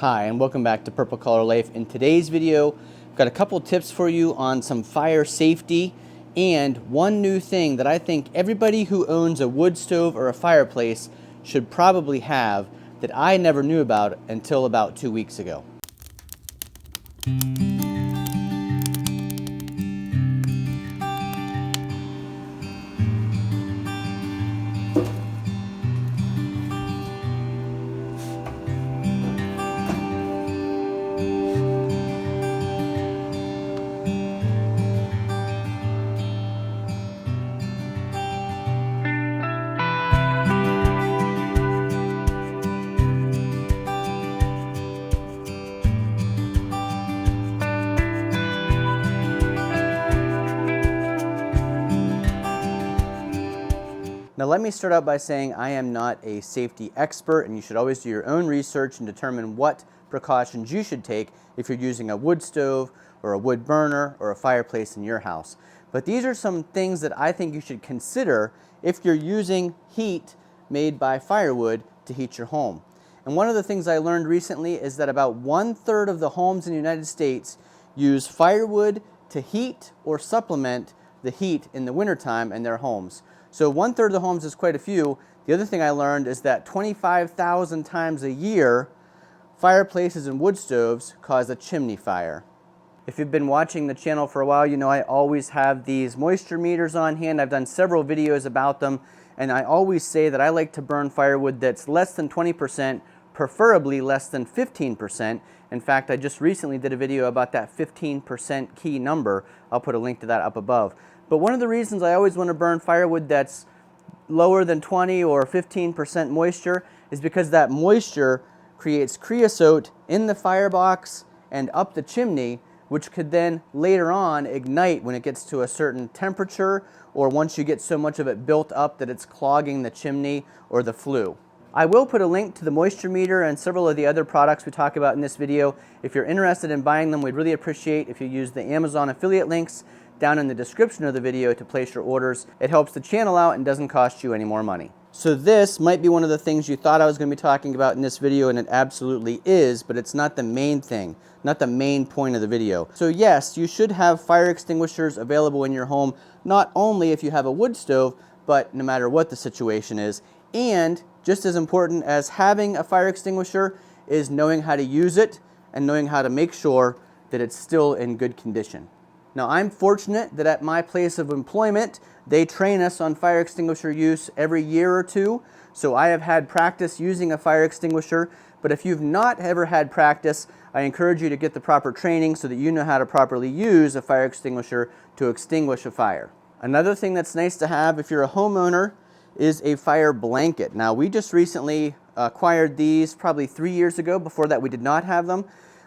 Hi, and welcome back to Purple Collar Life. In today's video, I've got a couple tips for you on some fire safety and one new thing that I think everybody who owns a wood stove or a fireplace should probably have that I never knew about until about 2 weeks ago. Now let me start out by saying I am not a safety expert, and you should always do your own research and determine what precautions you should take if you're using a wood stove or a wood burner or a fireplace in your house. But these are some things that I think you should consider if you're using heat made by firewood to heat your home. And one of the things I learned recently is that about 1/3 of the homes in the United States use firewood to heat or supplement the heat in the wintertime in their homes. So 1/3 of the homes is quite a few. The other thing I learned is that 25,000 times a year, fireplaces and wood stoves cause a chimney fire. If you've been watching the channel for a while, you know I always have these moisture meters on hand. I've done several videos about them, and I always say that I like to burn firewood that's less than 20%, preferably less than 15%. In fact, I just recently did a video about that 15% key number. I'll put a link to that up above. But one of the reasons I always want to burn firewood that's lower than 20 or 15% moisture is because that moisture creates creosote in the firebox and up the chimney, which could then later on ignite when it gets to a certain temperature, or once you get so much of it built up that it's clogging the chimney or the flue. I will put a link to the moisture meter and several of the other products we talk about in this video. If you're interested in buying them, we'd really appreciate if you use the Amazon affiliate links down in the description of the video to place your orders. It helps the channel out and doesn't cost you any more money. So this might be one of the things you thought I was going to be talking about in this video, and it absolutely is, but it's not the main thing, not the main point of the video. So yes, you should have fire extinguishers available in your home, not only if you have a wood stove, but no matter what the situation is. And just as important as having a fire extinguisher is knowing how to use it and knowing how to make sure that it's still in good condition. Now, I'm fortunate that at my place of employment, they train us on fire extinguisher use every year or two. So I have had practice using a fire extinguisher, but if you've not ever had practice, I encourage you to get the proper training so that you know how to properly use a fire extinguisher to extinguish a fire. Another thing that's nice to have if you're a homeowner is a fire blanket. Now, we just recently acquired these probably 3 years ago. Before that, we did not have them,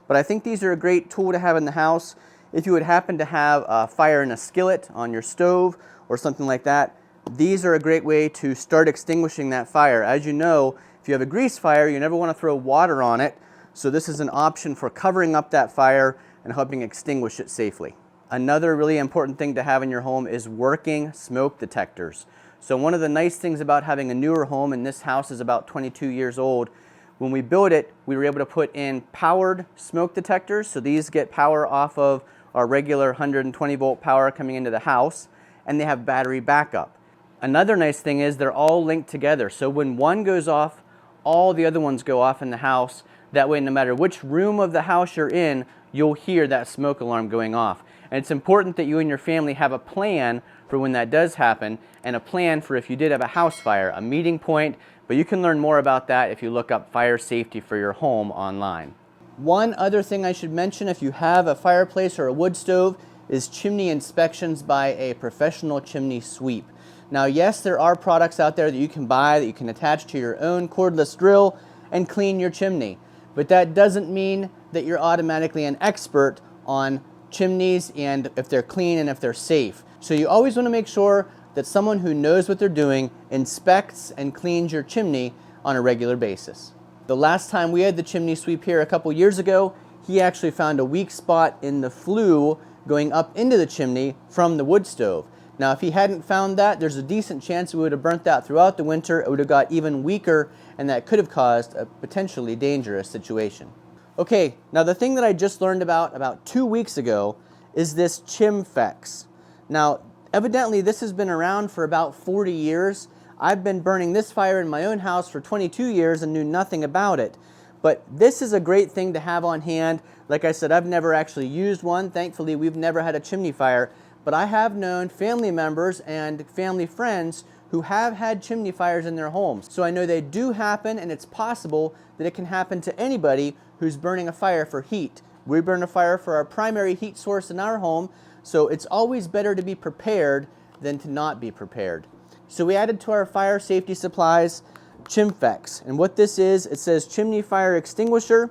but I think these are a great tool to have in the house. If you would happen to have a fire in a skillet on your stove or something like that, these are a great way to start extinguishing that fire. As you know, if you have a grease fire, you never want to throw water on it, so this is an option for covering up that fire and helping extinguish it safely. Another really important thing to have in your home is working smoke detectors. So one of the nice things about having a newer home, and this house is about 22 years old, when we built it, we were able to put in powered smoke detectors. So these get power off of our regular 120 volt power coming into the house, and they have battery backup. Another nice thing is they're all linked together. So when one goes off, all the other ones go off in the house. That way, no matter which room of the house you're in, you'll hear that smoke alarm going off. And it's important that you and your family have a plan for when that does happen, and a plan for if you did have a house fire, a meeting point. But you can learn more about that if you look up fire safety for your home online. One other thing I should mention, if you have a fireplace or a wood stove, is chimney inspections by a professional chimney sweep. Now, yes, there are products out there that you can buy that you can attach to your own cordless drill and clean your chimney. But that doesn't mean that you're automatically an expert on chimneys and if they're clean and if they're safe. So you always want to make sure that someone who knows what they're doing inspects and cleans your chimney on a regular basis. The last time we had the chimney sweep here a couple years ago, he actually found a weak spot in the flue going up into the chimney from the wood stove. Now, if he hadn't found that, there's a decent chance we would have burnt that throughout the winter. It would have got even weaker, and that could have caused a potentially dangerous situation. Okay, now the thing that I just learned about 2 weeks ago is this Chimfex. Now, evidently this has been around for about 40 years. I've been burning this fire in my own house for 22 years and knew nothing about it. But this is a great thing to have on hand. Like I said, I've never actually used one. Thankfully, we've never had a chimney fire. But I have known family members and family friends who have had chimney fires in their homes. So I know they do happen, and it's possible that it can happen to anybody who's burning a fire for heat. We burn a fire for our primary heat source in our home, so it's always better to be prepared than to not be prepared. So we added to our fire safety supplies Chimfex, and what this is, it says chimney fire extinguisher.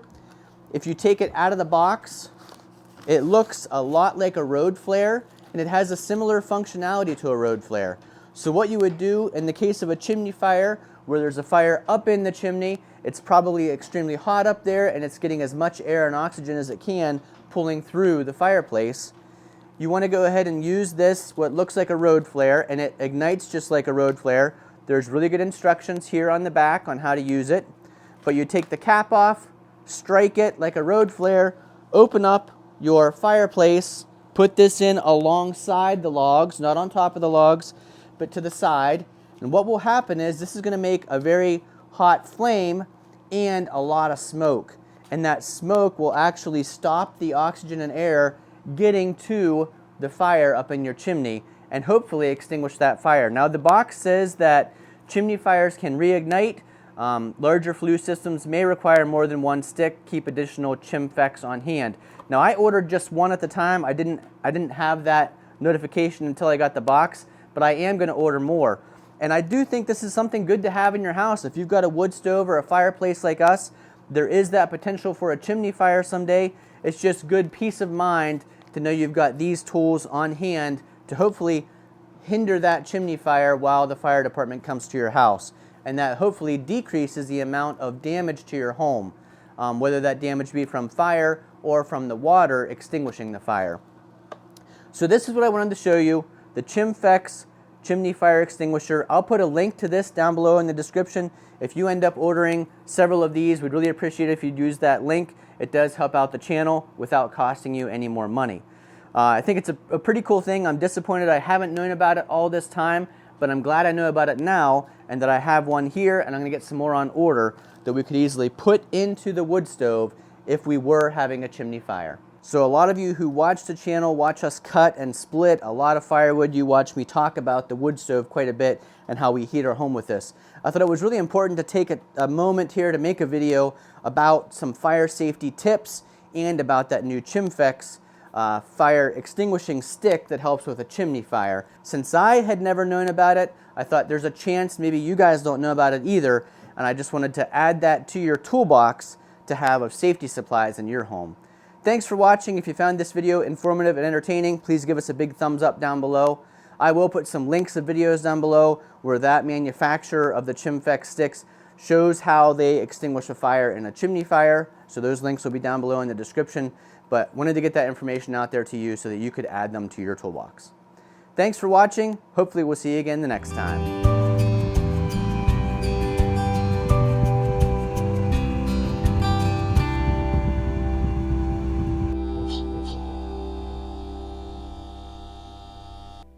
If you take it out of the box, it looks a lot like a road flare, and it has a similar functionality to a road flare. So what you would do in the case of a chimney fire, where there's a fire up in the chimney, it's probably extremely hot up there and it's getting as much air and oxygen as it can pulling through the fireplace. You want to go ahead and use this, what looks like a road flare, and it ignites just like a road flare. There's really good instructions here on the back on how to use it. But you take the cap off, strike it like a road flare, open up your fireplace, put this in alongside the logs, not on top of the logs, but to the side. And what will happen is this is going to make a very hot flame and a lot of smoke. And that smoke will actually stop the oxygen and air getting to the fire up in your chimney and hopefully extinguish that fire. Now the box says that chimney fires can reignite. Larger flue systems may require more than one stick. Keep additional Chimfex on hand. Now I ordered just one at the time. I didn't have that notification until I got the box, but I am going to order more. And I do think this is something good to have in your house. If you've got a wood stove or a fireplace like us, there is that potential for a chimney fire someday. It's just good peace of mind to know you've got these tools on hand to hopefully hinder that chimney fire while the fire department comes to your house. And that hopefully decreases the amount of damage to your home, whether that damage be from fire or from the water extinguishing the fire. So this is what I wanted to show you, the Chimfex chimney fire extinguisher. I'll put a link to this down below in the description. If you end up ordering several of these, we'd really appreciate it if you'd use that link. It does help out the channel without costing you any more money. I think it's a pretty cool thing. I'm disappointed I haven't known about it all this time, but I'm glad I know about it now and that I have one here, and I'm going to get some more on order that we could easily put into the wood stove if we were having a chimney fire. So a lot of you who watch the channel watch us cut and split a lot of firewood. You watch me talk about the wood stove quite a bit and how we heat our home with this. I thought it was really important to take a moment here to make a video about some fire safety tips and about that new Chimfex fire extinguishing stick that helps with a chimney fire. Since I had never known about it, I thought there's a chance maybe you guys don't know about it either, and I just wanted to add that to your toolbox to have of safety supplies in your home. Thanks for watching. If you found this video informative and entertaining, please give us a big thumbs up down below. I will put some links of videos down below where that manufacturer of the Chimfex sticks shows how they extinguish a fire in a chimney fire. So those links will be down below in the description. But wanted to get that information out there to you so that you could add them to your toolbox. Thanks for watching. Hopefully we'll see you again the next time.